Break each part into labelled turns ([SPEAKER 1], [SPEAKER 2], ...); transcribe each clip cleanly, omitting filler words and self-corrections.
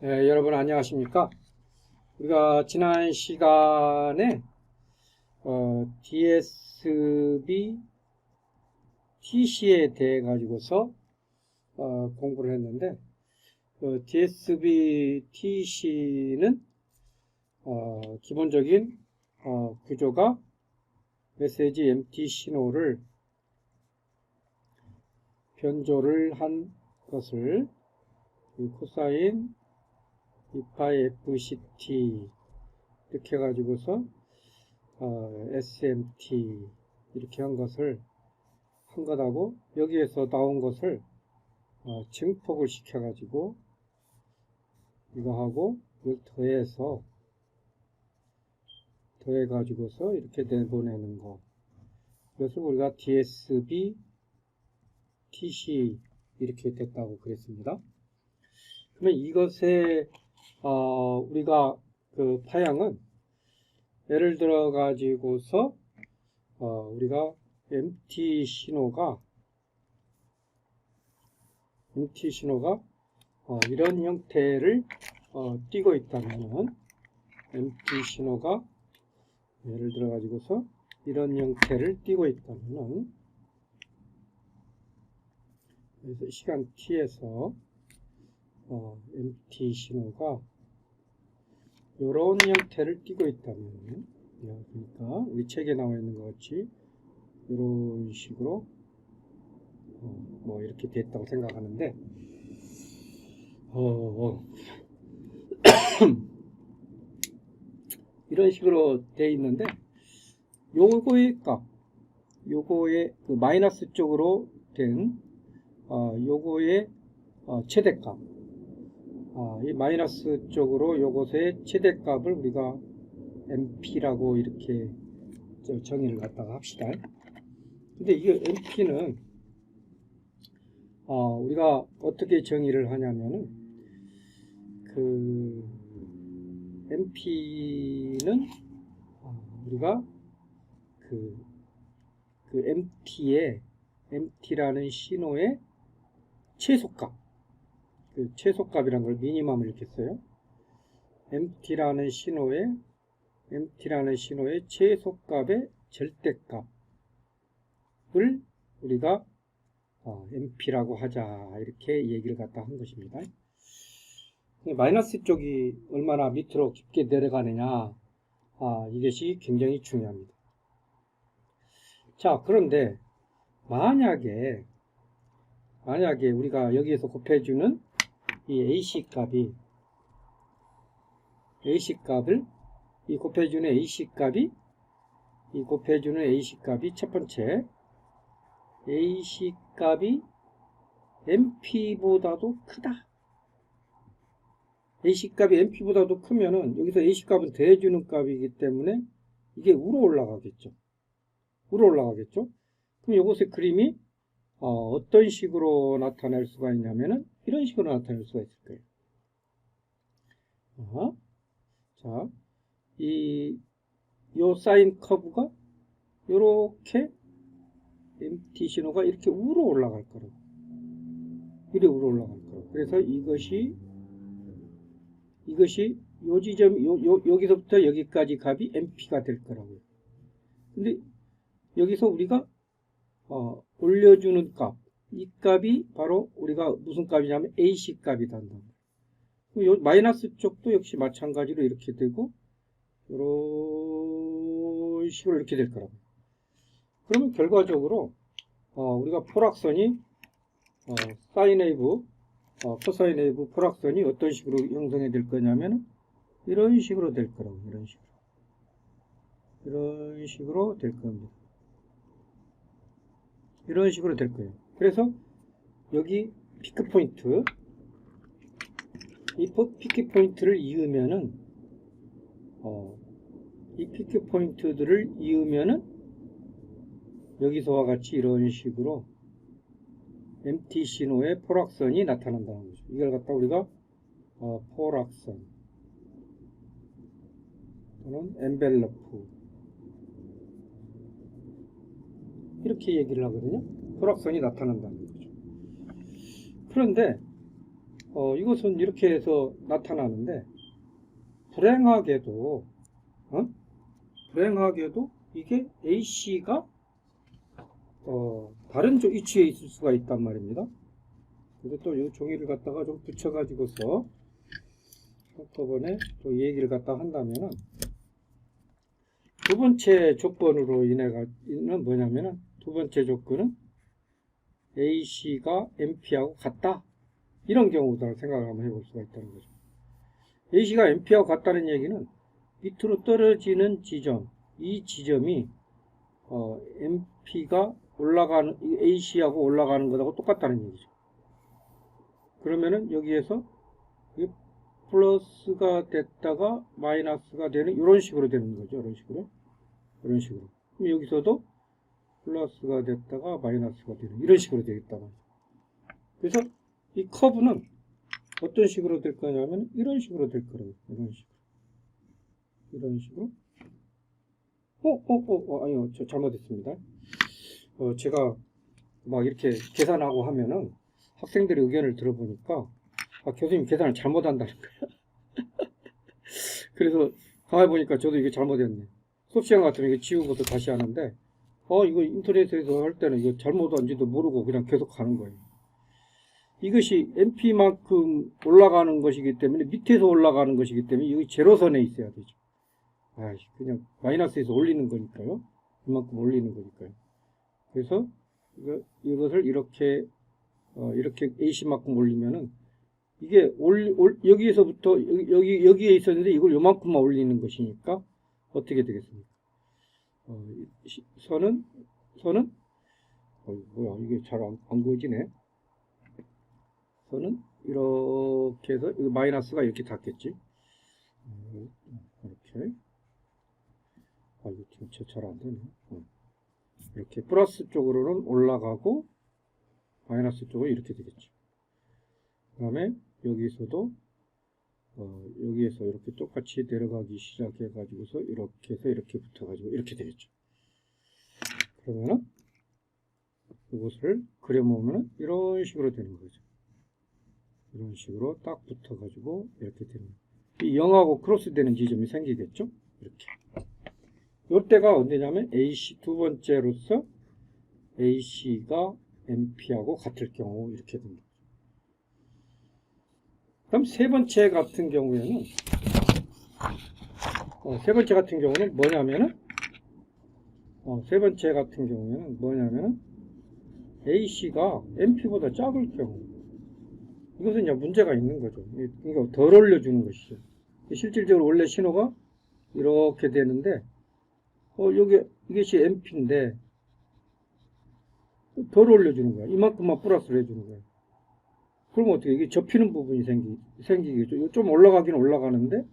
[SPEAKER 1] 여러분 안녕하십니까? 우리가 지난 시간에 DSB TC에 대해 가지고서 공부를 했는데 DSB TC는 기본적인 구조가 메시지 MT 신호를 변조를 한 것을 코사인 2파이 FCT 이렇게 해가지고서 SMT 이렇게 한 것을 한 것하고 여기에서 나온 것을 증폭을 시켜가지고 이거하고 이걸 더해가지고서 이렇게 내보내는 거, 이것을 우리가 DSB TC 이렇게 됐다고 그랬습니다. 그러면 이것의 우리가 그 파양은 예를 들어 가지고서 우리가 MT 신호가 이런 형태를 띄고 있다면은 MT 신호가 예를 들어 가지고서 이런 형태를 띄고 있다면은 그래서 시간 t에서 MT 신호가 이런 형태를 띄고 있다면, 그러니까 우리 책에 나와 있는 것 같이 이런 식으로 뭐 이렇게 됐다고 생각하는데 이런 식으로 돼 있는데 요거의 값, 요거의 그 마이너스 쪽으로 된 요거의 최대값, 이 마이너스 쪽으로 요것의 최대값을 우리가 MP라고 이렇게 정의를 갖다가 합시다. 근데 이 MP는 우리가 어떻게 정의를 하냐면은 그 MP는 우리가 그 MT라는 신호의 최소값, 그 최소값이라는 걸 미니멈을 이렇게 써요. MT라는 신호의 최소값의 절대값을 우리가 MP라고 하자, 이렇게 얘기를 갖다 한 것입니다. 마이너스 쪽이 얼마나 밑으로 깊게 내려가느냐, 이것이 굉장히 중요합니다. 자, 그런데 만약에 우리가 여기에서 곱해주는 이 AC 값을 이 곱해주는 AC 값이 첫 번째 AC 값이 MP보다도 크다. AC 값이 MP보다도 크면은 여기서 AC 값은 더해주는 값이기 때문에 이게 우로 올라가겠죠. 그럼 이것의 그림이 어떤 식으로 나타낼 수가 있냐면은 이런 식으로 나타낼 수가 있을 거예요. 자, 요 사인 커브가 요렇게 MT 신호가 이렇게 위로 올라갈 거라고. 이렇게 위로 올라갈 거라고. 그래서 이것이 요 지점, 여기서부터 여기까지 값이 MP가 될 거라고요. 근데 여기서 우리가 올려주는 값, 이 값이 바로 우리가 무슨 값이냐면 AC 값이 된다. 요 마이너스 쪽도 역시 마찬가지로 이렇게 되고 이런 식으로 이렇게 될 거라고. 그러면 결과적으로 우리가 포락선이 사인 웨이브, 코사인 웨이브 포락선이 어떤 식으로 형성이 될 거냐면 이런 식으로 될 거라고. 이런 식으로 될 겁니다. 이런 식으로 될 거예요. 그래서 여기 피크 포인트, 이 피크 포인트를 이으면은 이 피크 포인트들을 이으면은 여기서와 같이 이런 식으로 MT 신호의 포락선이 나타난다는 거죠. 이걸 갖다 우리가 포락선 또는 엔벨러프 이렇게 얘기를 하거든요. 포락선이 나타난다는 거죠. 그런데 이것은 이렇게 해서 나타나는데 불행하게도 이게 AC가 다른 위치에 있을 수가 있단 말입니다. 그래서 또 이 종이를 갖다가 좀 붙여가지고서 한꺼번에 또 얘기를 갖다 한다면은 두 번째 조건으로 인해는 뭐냐면은 두 번째 조건은 AC가 MP하고 같다. 이런 경우도 생각을 한번 해볼 수가 있다는 거죠. AC가 MP하고 같다는 얘기는 밑으로 떨어지는 지점, 이 지점이 MP가 올라가는 AC하고 올라가는 것하고 똑같다는 얘기죠. 그러면은 여기에서 플러스가 됐다가 마이너스가 되는 이런 식으로 되는 거죠. 이런 식으로. 그럼 여기서도 플러스가 됐다가 마이너스가 되는 이런 식으로 되겠다 말이죠. 그래서 이 커브는 어떤 식으로 될 거냐면 이런 식으로 될 거라고요. 이런 식으로. 아니요, 저 잘못했습니다. 제가 막 이렇게 계산하고 하면은 학생들의 의견을 들어보니까 교수님 계산을 잘못한다는 거예요. 그래서 가만히 보니까 저도 이게 잘못했네. 수업 시간 같으면 이거 지우고도 다시 하는데 이거 인터넷에서 할 때는 이거 잘못한지도 모르고 그냥 계속 가는 거예요. 이것이 MP만큼 올라가는 것이기 때문에 밑에서 올라가는 것이기 때문에 여기 제로선에 있어야 되죠. 그냥 마이너스에서 올리는 거니까요. 이만큼 올리는 거니까요. 그래서 이것을 이렇게 AC만큼 올리면은 이게 여기에서부터 여기에 있었는데 이걸 요만큼만 올리는 것이니까 어떻게 되겠습니까? 선은 뭐야 이게 잘 안 그어지네. 선은 이렇게 해서 이거 마이너스가 이렇게 닿겠지. 이렇게. 이거 지금 잘 안 되네. 이렇게 플러스 쪽으로는 올라가고 마이너스 쪽으로 이렇게 되겠죠. 그 다음에 여기서도 여기에서 이렇게 똑같이 내려가기 시작해 가지고서 이렇게 해서 이렇게 붙어 가지고 이렇게 되겠죠. 그러면은 이것을 그려보면은 이런 식으로 되는 거죠. 이런 식으로 딱 붙어 가지고 이렇게 되는 거예요. 이 0하고 크로스 되는 지점이 생기겠죠. 이렇게. 이때가 언제냐면 AC 두 번째로서 AC가 MP하고 같을 경우 이렇게 됩니다. 그럼 세 번째 같은 경우에는 뭐냐면은 AC가 MP보다 작을 경우 이것은 이제 문제가 있는 거죠. 그러니까 덜 올려주는 것이죠. 실질적으로 원래 신호가 이렇게 되는데 이것이 MP인데 덜 올려주는 거야. 이만큼만 플러스를 해주는 거야. 그러면 어떻게 이게 접히는 부분이 생기겠죠. 좀 올라가긴 올라가는데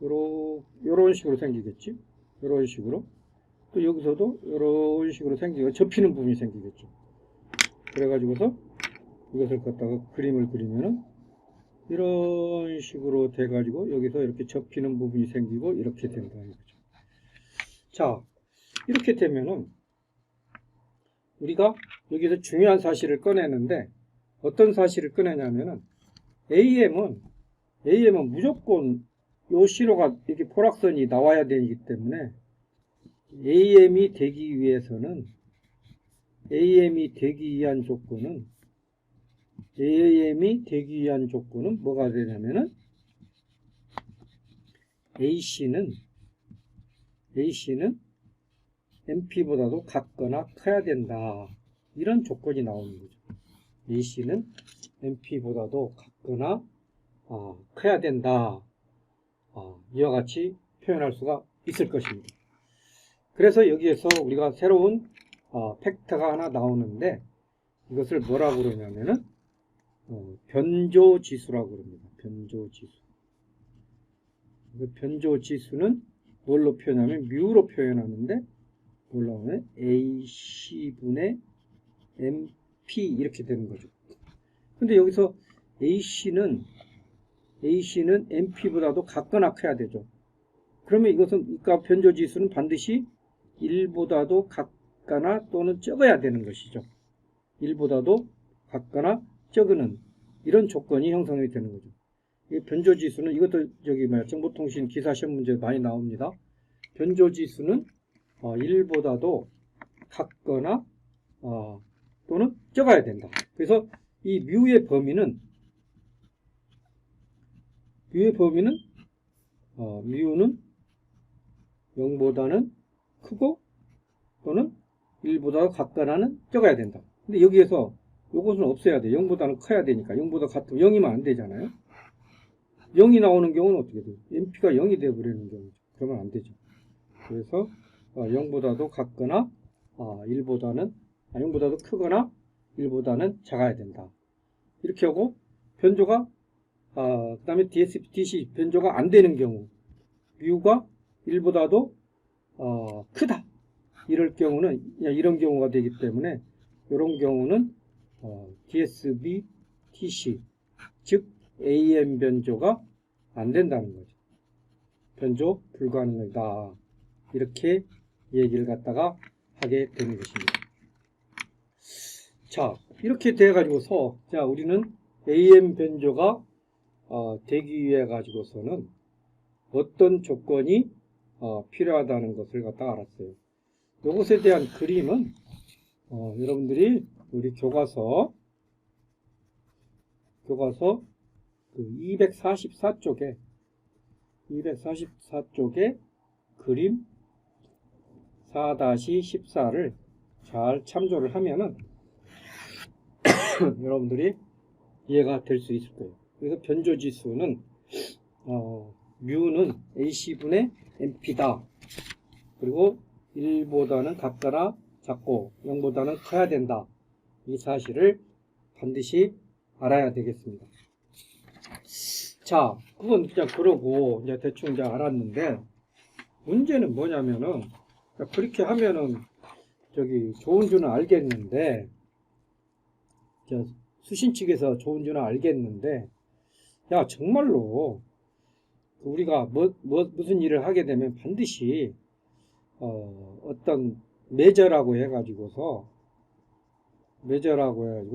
[SPEAKER 1] 요런 식으로 생기겠지. 요런 식으로. 또 여기서도 요런 식으로 생기고 접히는 부분이 생기겠죠. 그래가지고서 이것을 갖다가 그림을 그리면은 이런 식으로 돼가지고 여기서 이렇게 접히는 부분이 생기고 이렇게 된다 이거죠. 자, 이렇게 되면은 우리가 여기서 중요한 사실을 꺼내는데 어떤 사실을 꺼내냐면은 AM은 무조건 요 신호가 이렇게 포락선이 나와야 되기 때문에 AM이 되기 위해서는 뭐가 되냐면은 AC는 MP보다도 같거나 커야 된다. 이런 조건이 나오는 거죠. AC는 MP보다도 같거나 커야 된다. 이와 같이 표현할 수가 있을 것입니다. 그래서 여기에서 우리가 새로운 팩터가 하나 나오는데 이것을 뭐라고 그러냐면은 변조지수라고 그럽니다. 변조지수는 뭘로 표현하면 뮤로 표현하는데 뭘로 하면 AC분의 MP 이렇게 되는 거죠. 근데 여기서 AC는 MP보다도 같거나 커야 되죠. 그러면 이것은 변조지수는 반드시 1보다도 같거나 또는 적어야 되는 것이죠. 1보다도 같거나 적은 이런 조건이 형성이 되는 거죠. 이 변조지수는 이것도 정보통신 기사 시험 문제 많이 나옵니다. 변조지수는 1보다도 같거나 또는 적어야 된다. 그래서 이 뮤의 범위는 뮤는 0보다는 크고 또는 1보다 같거나는 적어야 된다. 근데 여기에서 요것은 없어야 돼. 0보다는 커야 되니까. 0보다 같으면 0이면 안 되잖아요. 0이 나오는 경우는 어떻게 돼요? MP가 0이 되어버리는 경우죠. 그러면 안 되죠. 그래서 0보다도 같거나 0보다도 크거나 1보다는 작아야 된다. 이렇게 하고 변조가 그 다음에 DC 변조가 안 되는 경우 뮤가 1보다도 크다. 이럴 경우는 이런 경우가 되기 때문에 이런 경우는 DSB, TC 즉 AM 변조가 안 된다는 거죠. 변조 불가능이다. 이렇게 얘기를 갖다가 하게 되는 것입니다. 자, 이렇게 돼 가지고서 우리는 AM 변조가 되기 위해 가지고서는 어떤 조건이 필요하다는 것을 갖다 알았어요. 이것에 대한 그림은 여러분들이 우리 교과서 그 244쪽에 그림 4-14를 잘 참조를 하면은 여러분들이 이해가 될 수 있을 거예요. 그래서 변조지수는 뮤는 AC분의 MP다. 그리고 1보다는 같거나 작고 0보다는 커야 된다. 이 사실을 반드시 알아야 되겠습니다. 자, 그건 그냥 그러고 대충 알았는데 문제는 뭐냐면은 그렇게 하면은 좋은 줄은 알겠는데 수신 측에서 좋은 줄은 알겠는데 정말로 우리가 무슨 일을 하게 되면 반드시 어떤 매저라고 해가지고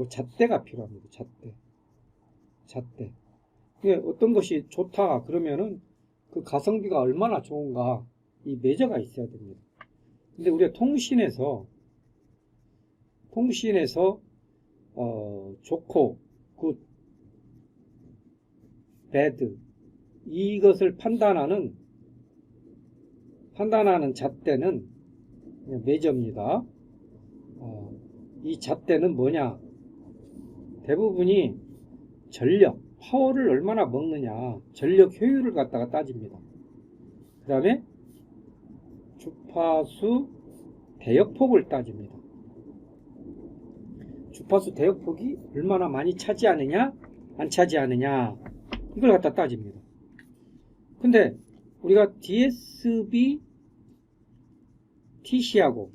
[SPEAKER 1] 잣대가 필요합니다. 잣대. 어떤 것이 좋다 그러면은 그 가성비가 얼마나 좋은가 이 매저가 있어야 됩니다. 근데 우리가 통신에서 좋고 굿, 배드 이것을 판단하는 잣대는 매저입니다. 이 잣대는 뭐냐? 대부분이 전력, 파워를 얼마나 먹느냐, 전력 효율을 갖다가 따집니다. 그 다음에 주파수 대역폭을 따집니다. 주파수 대역폭이 얼마나 많이 차지하느냐, 안 차지하느냐, 이걸 갖다 따집니다. 근데 우리가 DSB, TC하고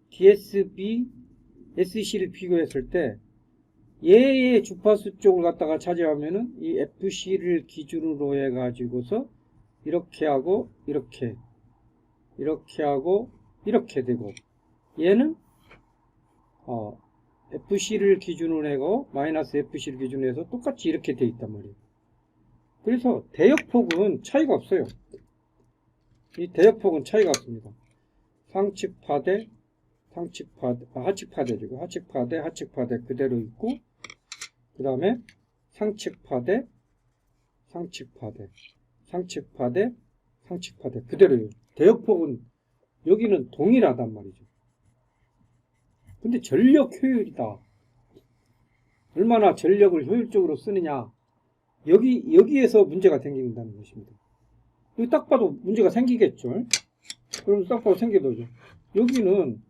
[SPEAKER 1] DSB, SC를 비교했을 때 얘의 주파수 쪽을 갖다가 차지하면은 이 FC를 기준으로 해가지고서 이렇게 하고 이렇게 하고 이렇게 되고 얘는 FC를 기준으로 내고 마이너스 FC를 기준으로 해서 똑같이 이렇게 돼 있단 말이에요. 그래서 대역폭은 차이가 없어요. 이 대역폭은 차이가 없습니다. 상측파대, 하측파대죠. 하측파대 그대로 있고, 그 다음에 상측파대 그대로예요. 대역폭은 여기는 동일하단 말이죠. 근데 전력 효율이다. 얼마나 전력을 효율적으로 쓰느냐. 여기에서 문제가 생긴다는 것입니다. 여기 딱 봐도 문제가 생기겠죠. 그럼 딱 봐도 생겨도죠. 여기는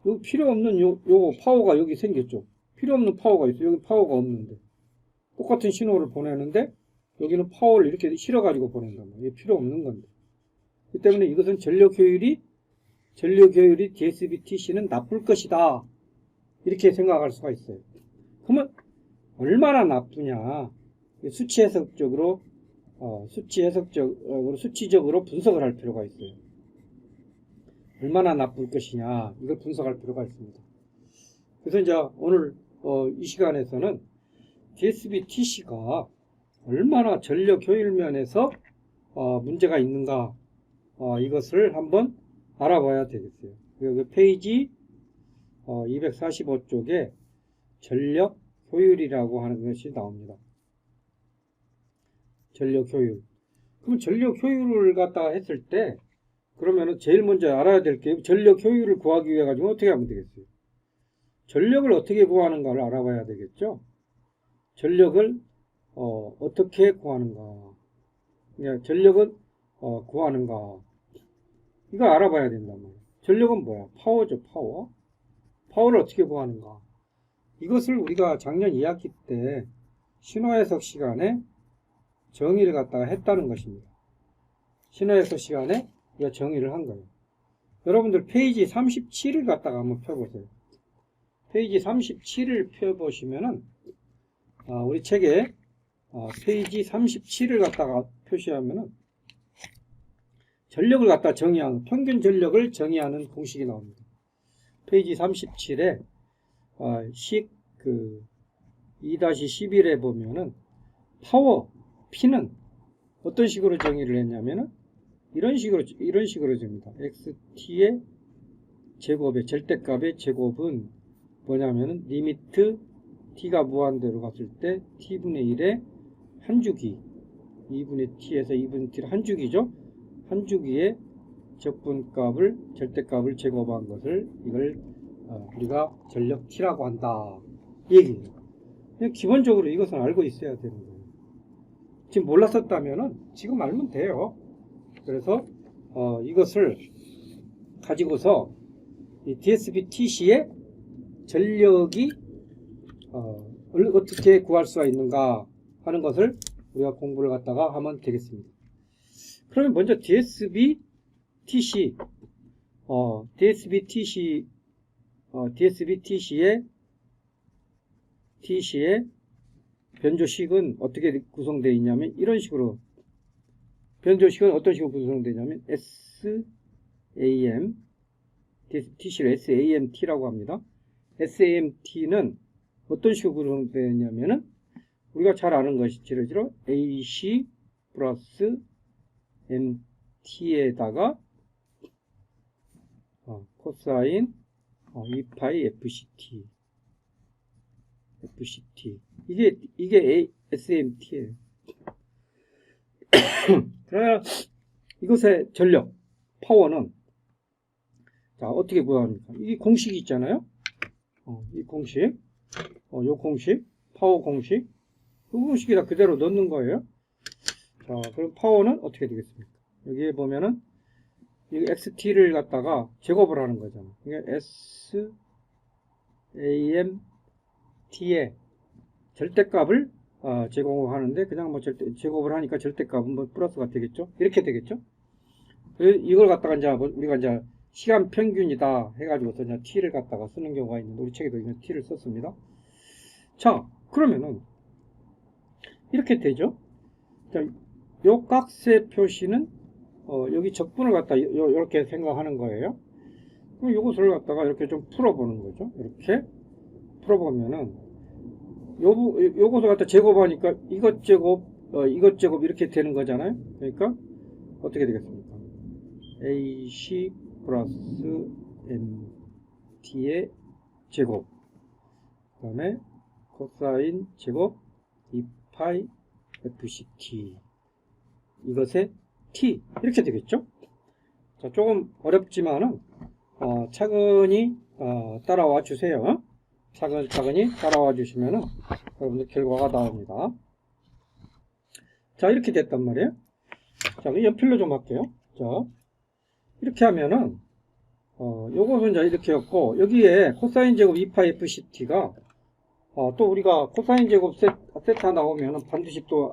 [SPEAKER 1] 여기 필요 없는 요 파워가 여기 생겼죠. 필요 없는 파워가 있어요. 여기 파워가 없는데. 똑같은 신호를 보내는데 여기는 파워를 이렇게 실어가지고 보낸단 말이에요. 이게 필요 없는 건데. 그렇기 때문에 이것은 전력 효율이 DSB-TC는 나쁠 것이다. 이렇게 생각할 수가 있어요. 그러면 얼마나 나쁘냐. 수치적으로 분석을 할 필요가 있어요. 얼마나 나쁠 것이냐. 이걸 분석할 필요가 있습니다. 그래서 이제 오늘 이 시간에서는 DSB-TC가 얼마나 전력 효율 면에서 문제가 있는가 이것을 한번 알아봐야 되겠어요. 그 페이지 245쪽에 전력 효율이라고 하는 것이 나옵니다. 전력 효율. 그럼 전력 효율을 갖다가 했을 때 그러면은 제일 먼저 알아야 될 게 전력 효율을 구하기 위해 가지고 어떻게 하면 되겠어요? 전력을 어떻게 구하는가를 알아봐야 되겠죠. 전력을 어떻게 구하는가. 그냥 전력은 구하는가. 이거 알아봐야 된단 말이에요. 전력은 뭐야? 파워죠, 파워. 파워를 어떻게 구하는가. 이것을 우리가 작년 2학기 때 신호해석 시간에 정의를 갖다가 했다는 것입니다. 신호해석 시간에 우리가 정의를 한 거예요. 여러분들 페이지 37을 갖다가 한번 펴보세요. 페이지 37을 펴보시면은 우리 책에 페이지 37을 갖다가 표시하면은 전력을 갖다 정의하는 평균 전력을 정의하는 공식이 나옵니다. 페이지 37에 2-11에 보면은 파워 P는 어떤 식으로 정의를 했냐면은 이런 식으로 줍니다. XT의 제곱의 절대값의 제곱은 뭐냐면은 리미트 T가 무한대로 갔을 때 T분의 1의 한 주기 2분의 T에서 2분의 T를 한 주기죠. 한 주기의 적분값을 절대값을 제곱한 것을 이걸 우리가 전력 T라고 한다. 이 얘기예요. 기본적으로 이것은 알고 있어야 되는 거예요. 지금 몰랐었다면은 지금 알면 돼요. 그래서 이것을 가지고서 이 DSB-TC의 전력이 어떻게 구할 수가 있는가 하는 것을 우리가 공부를 갖다가 하면 되겠습니다. 그러면 먼저 DSB-TC의 변조식은 어떻게 구성되어 있냐면 이런 식으로 변조식은 어떤 식으로 구성되어 있냐면 SAM TC를 SAMT라고 합니다. SAMT는 어떤 식으로 구성되어 있냐면은 우리가 잘 아는 것이 지러지러 AC 플러스 MT에다가 코사인 2파이 FCT 이게 SMT예요. 그러면 이것의 전력 파워는 자 어떻게 구합니까? 이 공식이 있잖아요. 이 공식, 요 공식, 파워 공식, 그 공식에다 그대로 넣는 거예요. 자, 그럼 파워는 어떻게 되겠습니까? 여기에 보면은 이 XT를 갖다가 제곱을 하는 거잖아요. 그러니까 SAMT의 절대값을 제곱하는데 그냥 뭐 제곱을 하니까 절대값은 뭐 플러스가 되겠죠? 이렇게 되겠죠? 이걸 갖다가 이제 우리가 이제 시간 평균이다 해가지고서 이제 T를 갖다가 쓰는 경우가 있는데 우리 책에도 이제 T를 썼습니다. 자, 그러면은 이렇게 되죠? 자, 요 깍세 표시는 여기 적분을 갖다 이렇게 생각하는 거예요. 그럼 이것을 갖다가 이렇게 좀 풀어보는 거죠. 이렇게 풀어보면은 요것을 갖다 제곱하니까 이것 제곱 이것 제곱 이렇게 되는 거잖아요. 그러니까 어떻게 되겠습니까? AC 플러스 MT의 제곱, 그 다음에 코사인 제곱 2파이 FCT, 이것의 T, 이렇게 되겠죠? 자, 조금 어렵지만은 차근히 따라와 주세요. 차근히 따라와 주시면은 여러분들 결과가 나옵니다. 자, 이렇게 됐단 말이에요. 자, 연필로 좀 할게요. 자, 이렇게 하면은 요것은 이제 이렇게였고, 여기에 코사인 제곱 2파이 FCT가 또 우리가 코사인 제곱 세타 나오면은 반드시 또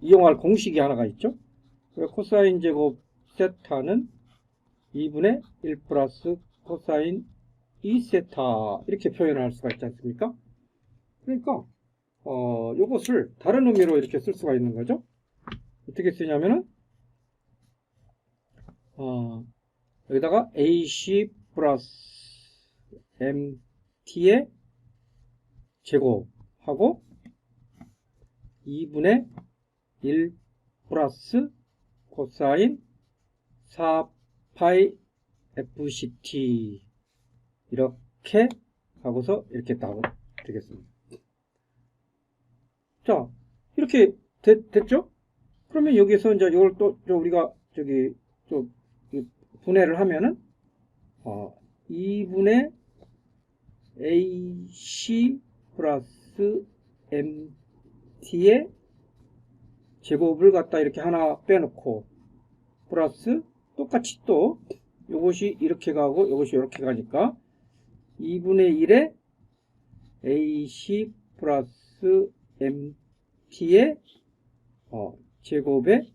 [SPEAKER 1] 이용할 공식이 하나가 있죠. 그래서 코사인 제곱 세타는 2분의 1 플러스 코사인 2세타, 이렇게 표현할 수가 있지 않습니까? 그러니까 요것을 다른 의미로 이렇게 쓸 수가 있는 거죠. 어떻게 쓰냐면은 여기다가 AC 플러스 MT의 제곱하고 2분의 1 플러스 코사인 4파이 FCT, 이렇게 하고서 이렇게 딱 되겠습니다. 자, 이렇게 됐죠? 그러면 여기서 이제 이걸 또 우리가 좀 분해를 하면은 2분의 AC 플러스 MT의 제곱을 갖다 이렇게 하나 빼놓고 플러스 똑같이 또 요것이 이렇게 가고 요것이 이렇게 가니까 2분의 1의 AC 플러스 MT의 제곱의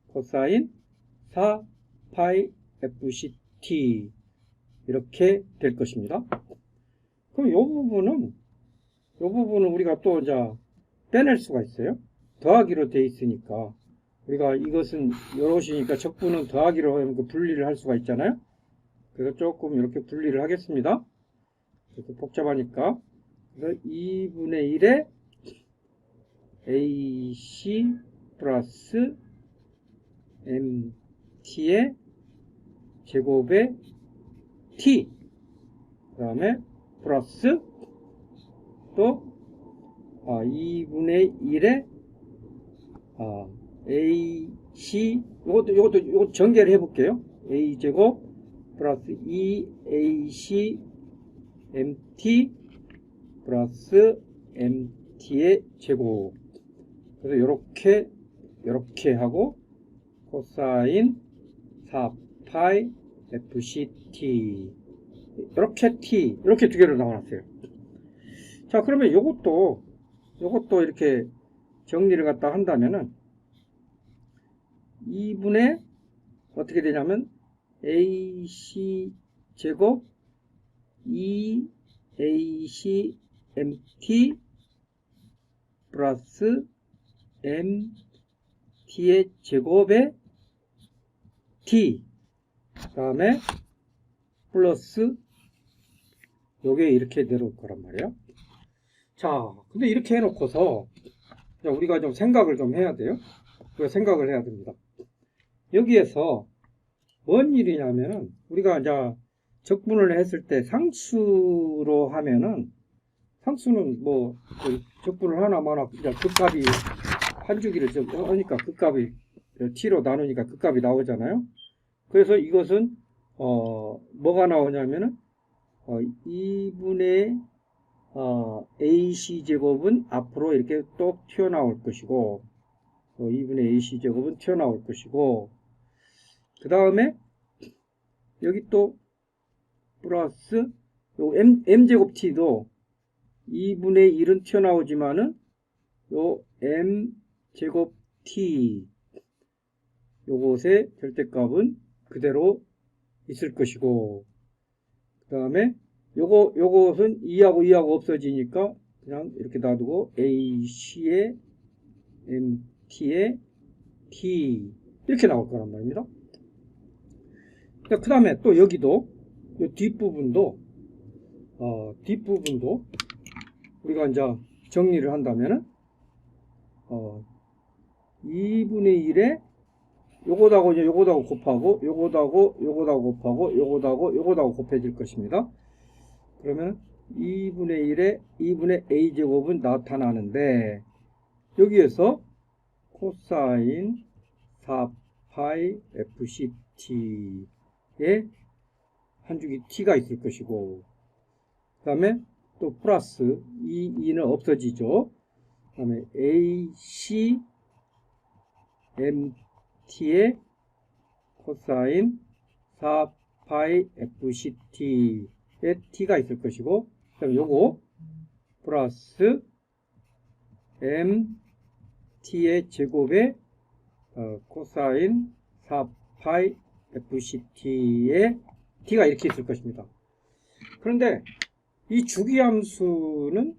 [SPEAKER 1] 코사인 4파이 FCT, 이렇게 될 것입니다. 그럼 이 부분은 우리가 또 이제 빼낼 수가 있어요. 더하기로 되어 있으니까 우리가 이것은 여럿이니까 적분은 더하기로 하면 그 분리를 할 수가 있잖아요. 그래서 조금 이렇게 분리를 하겠습니다. 그래서 복잡하니까. 그래서 2분의 1의 AC 플러스 MT의 제곱의 T, 그 다음에 플러스 또 2분의 1의 AC, 요것도 전개를 해볼게요. A 제곱 플러스 2AC MT 플러스 MT의 제곱. 그래서 요렇게 하고 코사인 4파이 FCT, 이렇게 T, 이렇게 두 개로 나와놨어요. 자, 그러면 요것도 이렇게 정리를 갖다 한다면은 2분의 어떻게 되냐면 AC 제곱 2AC MT 플러스 MT의 제곱에 T, 그 다음에 플러스 요게 이렇게 내려올 거란 말이에요. 자, 근데 이렇게 해놓고서 우리가 좀 생각을 좀 해야 돼요. 그 생각을 해야 됩니다. 여기에서 뭔 일이냐면은 우리가 이제 적분을 했을 때 상수로 하면은, 상수는 뭐 적분을 하나마나 극값이 한 주기를 좀 하니까 극값이 t로 나누니까 극값이 나오잖아요. 그래서 이것은 뭐가 나오냐면은 2분의 AC 제곱은 앞으로 이렇게 또 튀어나올 것이고, 2분의 AC 제곱은 튀어나올 것이고, 그 다음에 여기 또 플러스 요 m제곱 t도 2분의 1은 튀어나오지만은 요 m제곱 t 요것의 절대값은 그대로 있을 것이고, 그 다음에 요것은 2하고 2하고 없어지니까 그냥 이렇게 놔두고 AC의 MT의 T, 이렇게 나올 거란 말입니다. 그 다음에 또 여기도 이 뒷부분도 우리가 이제 정리를 한다면은 2분의 1에 요거하고 이제 요거하고 곱하고 요거하고 곱하고 요거하고 곱해질 것입니다. 그러면 2분의 1에 2분의 a제곱은 나타나는데 여기에서 코사인 4파이 fct에 한 줄기 t가 있을 것이고, 그 다음에 또 플러스 이 2는 없어지죠. 그 다음에 ac mt의 코사인 4파이 fct에 t가 있을 것이고, 그 다음에 요거 플러스 mt의 제곱에 코사인 4파이 fct에 t가 이렇게 있을 것입니다. 그런데 이 주기함수는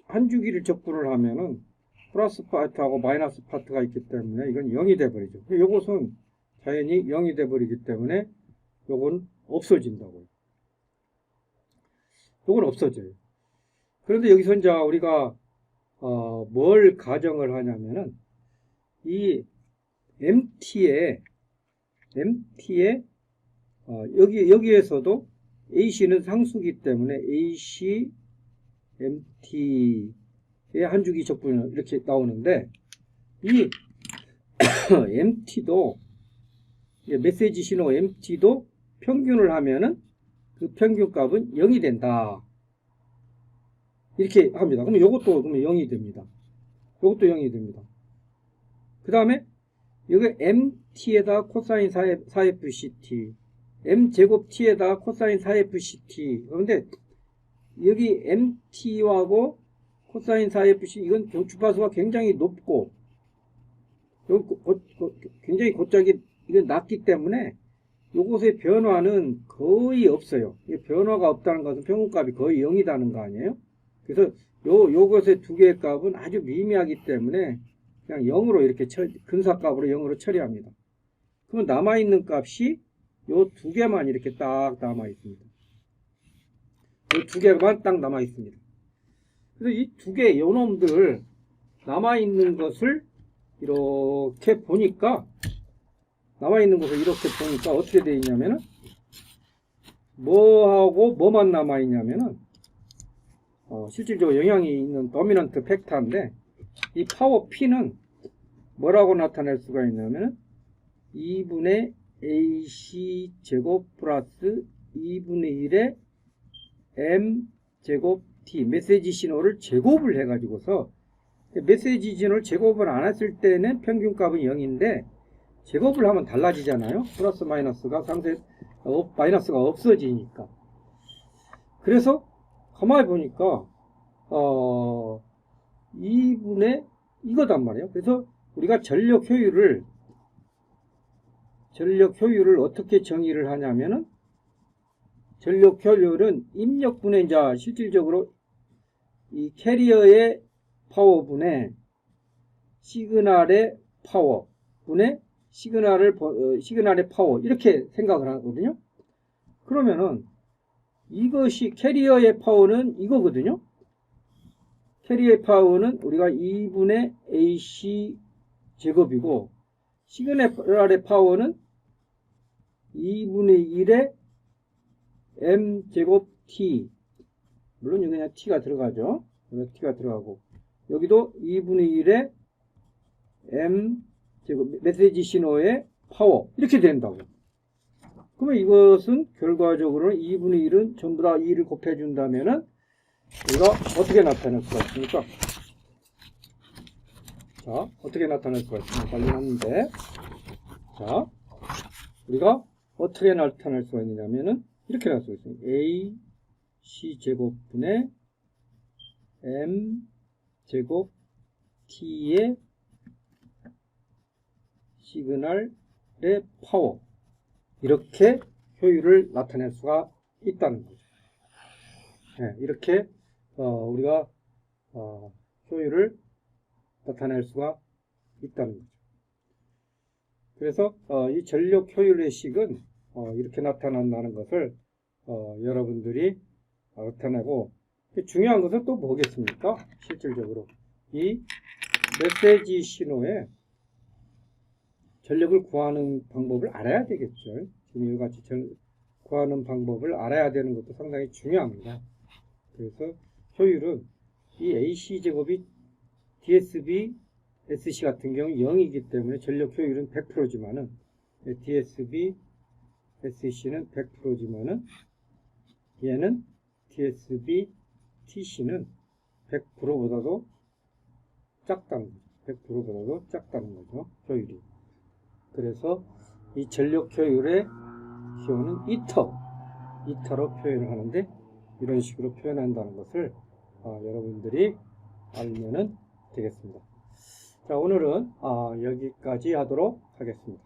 [SPEAKER 1] 한 주기를 적분을 하면은 플러스 파트하고 마이너스 파트가 있기 때문에 이건 0이 돼버리죠. 이것은 자연히 0이 돼버리기 때문에 요건 없어진다고요. 요건 없어져요. 그런데 여기서 이제 우리가 뭘 가정을 하냐면은 이 MT에 여기에서도 AC는 상수기 때문에 AC MT의 한 주기 적분이 이렇게 나오는데, 이 MT도 메시지 신호 MT도 평균을 하면은 그 평균값은 0이 된다. 이렇게 합니다. 그러면 이것도 그러면 0이 됩니다. 이것도 0이 됩니다. 그 다음에 여기 MT에다 코사인 4FCT, M제곱 T에다 코사인 4FCT. 그런데 여기 MT하고 코사인 4FC, 이건 주파수가 굉장히 높고, 굉장히 곧자기 이게 낮기 때문에 요것의 변화는 거의 없어요. 변화가 없다는 것은 평균값이 거의 0이라는 거 아니에요? 그래서 요것의 두 개의 값은 아주 미미하기 때문에 그냥 0으로 이렇게 근사값으로 0으로 처리합니다. 그러면 남아있는 값이 요 두 개만 이렇게 딱 남아있습니다. 요 두 개만 딱 남아있습니다. 그래서 이 두 개, 요 놈들 남아있는 것을 이렇게 보니까, 어떻게 되어 있냐면은, 뭐하고 뭐만 남아있냐면은, 실질적으로 영향이 있는 도미넌트 팩터인데, 이 파워 P는 뭐라고 나타낼 수가 있냐면은 2분의 AC 제곱 플러스 2분의 1의 M 제곱 T, 메시지 신호를 제곱을 해가지고서, 메시지 신호를 제곱을 안 했을 때는 평균값은 0인데 제곱을 하면 달라지잖아요. 플러스 마이너스가 마이너스가 없어지니까. 그래서 가만히 보니까 2분의 이거단 말이에요. 그래서 우리가 전력 효율을 어떻게 정의를 하냐면은, 전력 효율은 입력분의 이제 실질적으로 이 캐리어의 파워분의 시그널의 파워분의 시그널의 파워, 이렇게 생각을 하거든요. 그러면은 이것이 캐리어의 파워는 이거거든요. 캐리어의 파워는 우리가 2분의 AC 제곱이고, 시그널의 파워는 2분의 1의 M 제곱 T. 물론 여기 그냥 T가 들어가죠. T가 들어가고, 여기도 2분의 1의 M 제곱, 메시지 신호의 파워. 이렇게 된다고. 그러면 이것은 결과적으로는 2분의 1은 전부 다 2를 곱해준다면은 우리가 어떻게 나타낼 수가 있습니까? 자, 어떻게 나타낼 수가 있습니까? 관련하는데, 자, 우리가 어떻게 나타낼 수가 있느냐면은 이렇게 나올 수가 있습니다. A C 제곱분의 M 제곱 T의 시그널의 파워, 이렇게 효율을 나타낼 수가 있다는 거죠. 네, 이렇게 우리가 효율을 나타낼 수가 있다는 거죠. 그래서 이 전력 효율의 식은 이렇게 나타난다는 것을 여러분들이 나타내고, 중요한 것은 또 뭐겠습니까? 실질적으로 이 메시지 신호에 전력을 구하는 방법을 알아야 되겠죠. 지금 이같이 구하는 방법을 알아야 되는 것도 상당히 중요합니다. 그래서 효율은 이 AC 제곱이 DSB SC 같은 경우 0이기 때문에 전력 효율은 100%지만은 DSB SC는 100%지만은 얘는 DSB TC는 100%보다도 작다는 거죠. 100%보다도 작다는 거죠. 효율이. 그래서 이 전력 효율의 기호는 이터로 표현을 하는데, 이런 식으로 표현한다는 것을 여러분들이 알면은 되겠습니다. 자, 오늘은 여기까지 하도록 하겠습니다.